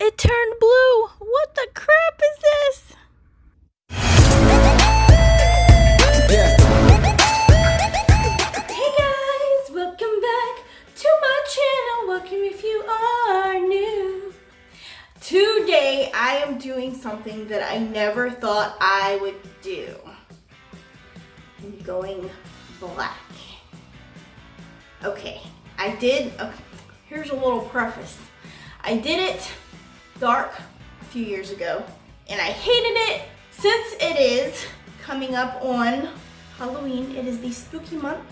It turned blue. What the crap is this? Hey guys, welcome back to my channel. Welcome if you are new. Today I am doing something that I never thought I would do. I'm going black. Okay, here's a little preface. I did it dark a few years ago and I hated it. Since it is coming up on Halloween, it is the spooky month.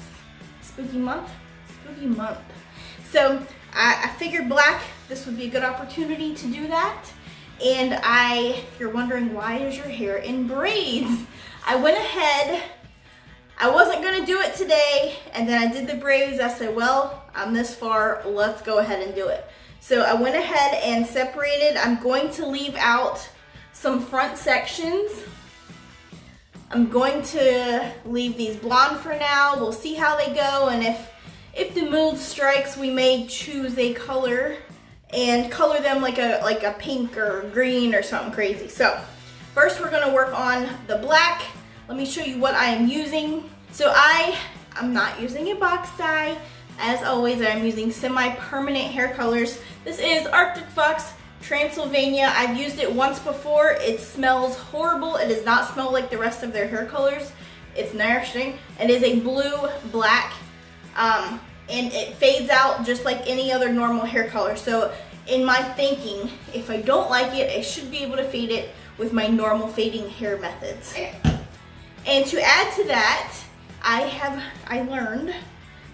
So I figured black, this would be a good opportunity to do that. And if you're wondering why is your hair in braids, I went ahead, I wasn't gonna do it today, and then I did the braids. I said, well, I'm this far, let's go ahead and do it. So I went ahead and separated. I'm going to leave out some front sections. I'm going to leave these blonde for now. We'll see how they go, and if the mood strikes, we may choose a color and color them like a pink or green or something crazy. So first we're gonna work on the black. Let me show you what I am using. So I'm not using a box dye. As always, I'm using semi-permanent hair colors. This is Arctic Fox Transylvania. I've used it once before. It smells horrible. It does not smell like the rest of their hair colors. It's nourishing. It is a blue-black, and it fades out just like any other normal hair color. So in my thinking, if I don't like it, I should be able to fade it with my normal fading hair methods. And to add to that, I learned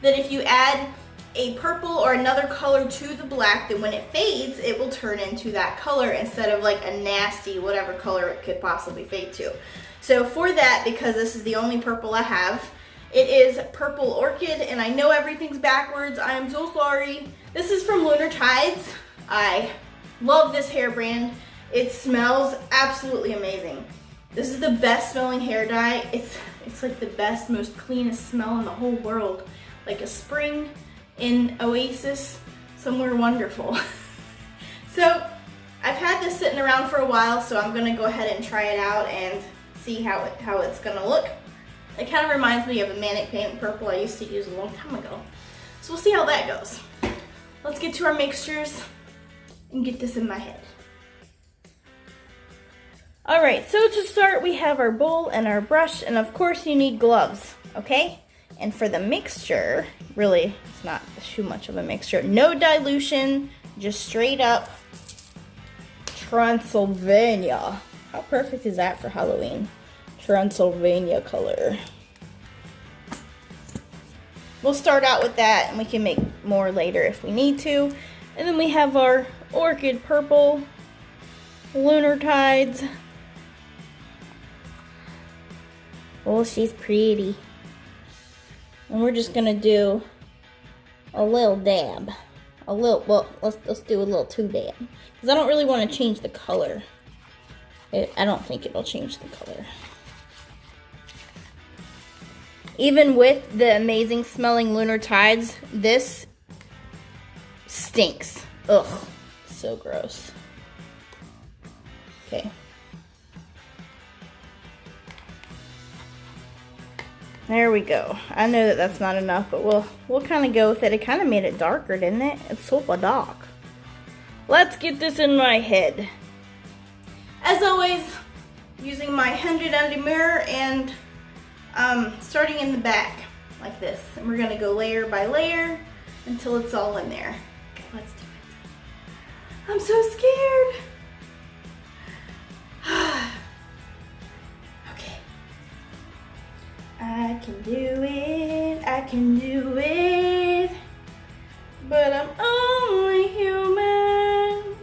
that if you add a purple or another color to the black, then when it fades, it will turn into that color instead of like a nasty whatever color it could possibly fade to. So for that, because this is the only purple I have, it is Purple Orchid, and I know everything's backwards. I am so sorry. This is from Lunar. I love this hair brand. It smells absolutely amazing. This is the best smelling hair dye. It's like the best, most cleanest smell in the whole world. Like a spring in Oasis, somewhere wonderful. So I've had this sitting around for a while, so I'm gonna go ahead and try it out and see how it's gonna look. It kind of reminds me of a Manic Paint Purple I used to use a long time ago. So we'll see how that goes. Let's get to our mixtures and get this in my head. All right, so to start, we have our bowl and our brush, and of course you need gloves, okay? And for the mixture, really, it's not too much of a mixture. No dilution, just straight up Transylvania. How perfect is that for Halloween? Transylvania color. We'll start out with that, and we can make more later if we need to. And then we have our Orchid Purple, Lunar Tides. Oh, she's pretty. And we're just gonna do a little dab. Well, let's do a little two dab. Because I don't really want to change the color. I don't think it'll change the color. Even with the amazing smelling Lunar Tides, this stinks. Ugh, so gross. Okay. There we go. I know that that's not enough, but we'll kind of go with it. It kind of made it darker, didn't it? It's super dark. Let's get this in my head. As always, using my 100 mirror and starting in the back like this. And we're gonna go layer by layer until it's all in there. Okay, let's do it. I'm so scared. I can do it, but I'm only human.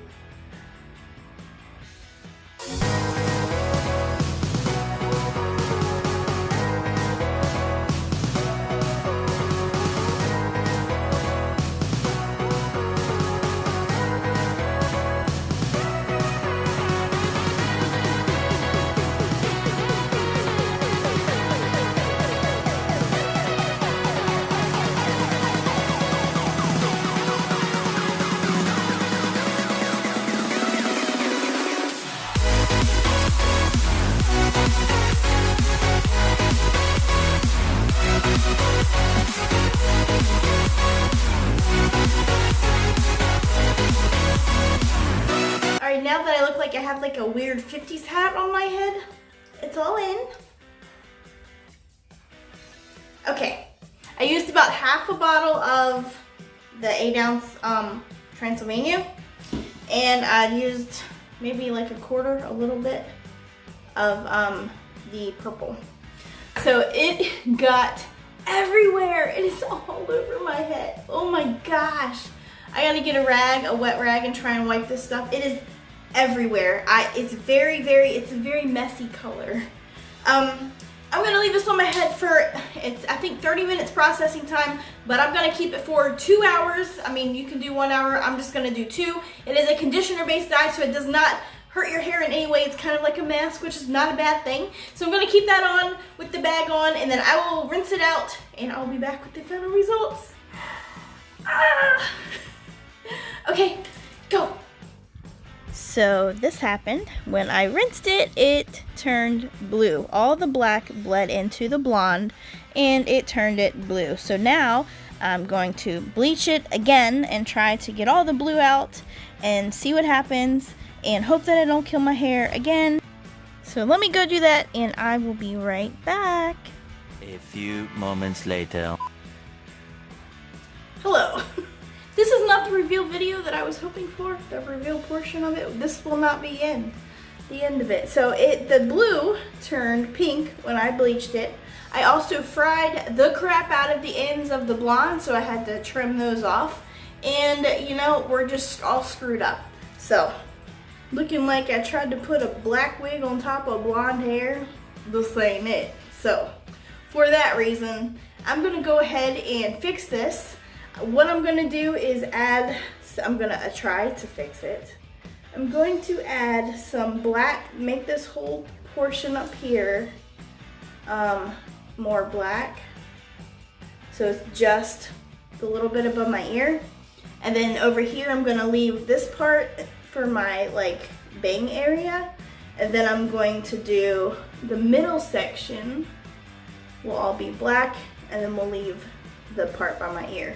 now that I look like I have like a weird 50s hat on my head, it's all in. Okay, I used about half a bottle of the 8-ounce Transylvania, and I used maybe like a little bit of the purple. So it got everywhere. It is all over my head. Oh my gosh. I gotta get a wet rag, and try and wipe this stuff. It is everywhere. It's a very messy color. I'm gonna leave this on my head for, I think 30 minutes processing time, but I'm gonna keep it for 2 hours. I mean, you can do 1 hour, I'm just gonna do 2. It is a conditioner-based dye, so it does not hurt your hair in any way. It's kind of like a mask, which is not a bad thing. So I'm gonna keep that on with the bag on, and then I will rinse it out, and I'll be back with the final results. Okay, go. So this happened. When I rinsed it, it turned blue. All the black bled into the blonde, and it turned it blue. So now I'm going to bleach it again and try to get all the blue out and see what happens, and hope that I don't kill my hair again. So let me go do that, and I will be right back. A few moments later. Hello. This is not the reveal video that I was hoping for, the reveal portion of it. This will not be in the end of it. So the blue turned pink when I bleached it. I also fried the crap out of the ends of the blonde, so I had to trim those off. And you know, we're just all screwed up. So, looking like I tried to put a black wig on top of blonde hair, this ain't it. So, for that reason, I'm gonna go ahead and fix this. What I'm gonna do is I'm gonna try to fix it. I'm going to add some black, make this whole portion up here more black. So it's just a little bit above my ear. And then over here, I'm gonna leave this part for my like bang area. And then I'm going to do the middle section will all be black, and then we'll leave the part by my ear.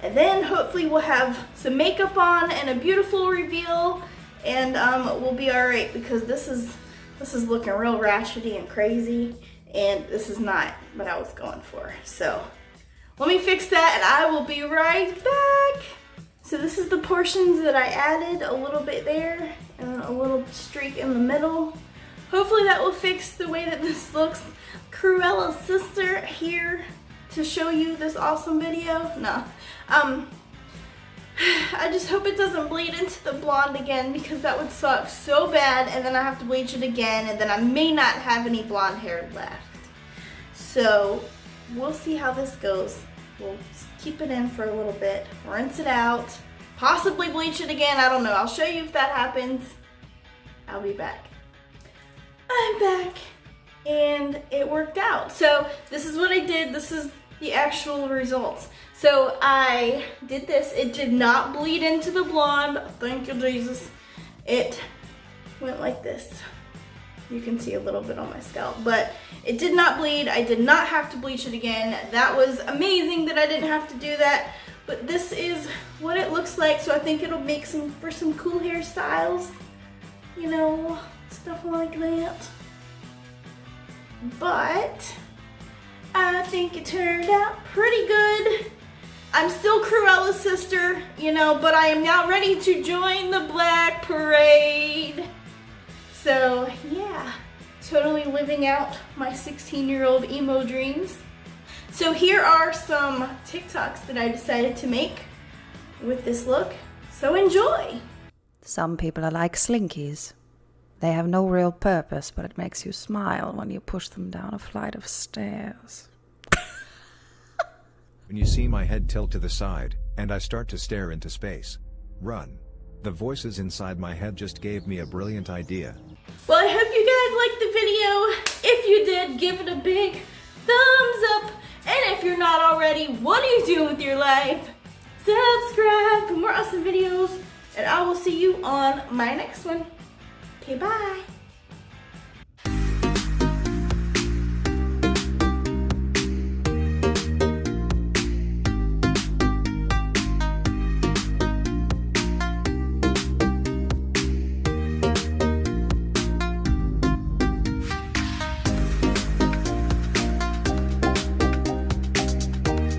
And then hopefully we'll have some makeup on and a beautiful reveal, and we'll be all right, because this is looking real ratchety and crazy, and this is not what I was going for. So let me fix that, and I will be right back. So this is the portions that I added, a little bit there and a little streak in the middle. Hopefully that will fix the way that this looks. Cruella's sister here to show you this awesome video. No. I just hope it doesn't bleed into the blonde again, because that would suck so bad, and then I have to bleach it again, and then I may not have any blonde hair left. So we'll see how this goes. We'll keep it in for a little bit, rinse it out, possibly bleach it again. I don't know. I'll show you if that happens. I'll be back. I'm back, and it worked out. So this is what I did. This is the actual results. So I did this. It did not bleed into the blonde. Thank you, Jesus. It went like this. You can see a little bit on my scalp, but it did not bleed. I did not have to bleach it again. That was amazing that I didn't have to do that. But this is what it looks like. So I think it'll make for some cool hairstyles, you know, stuff like that. But I think it turned out pretty good. I'm still Cruella's sister, you know, but I am now ready to join the Black Parade. So yeah, totally living out my 16-year-old emo dreams. So here are some TikToks that I decided to make with this look. So enjoy. Some people are like slinkies. They have no real purpose, but it makes you smile when you push them down a flight of stairs. When you see my head tilt to the side, and I start to stare into space. Run. The voices inside my head just gave me a brilliant idea. Well, I hope you guys liked the video. If you did, give it a big thumbs up. And if you're not already, what are you doing with your life? Subscribe for more awesome videos, and I will see you on my next one. Okay, bye.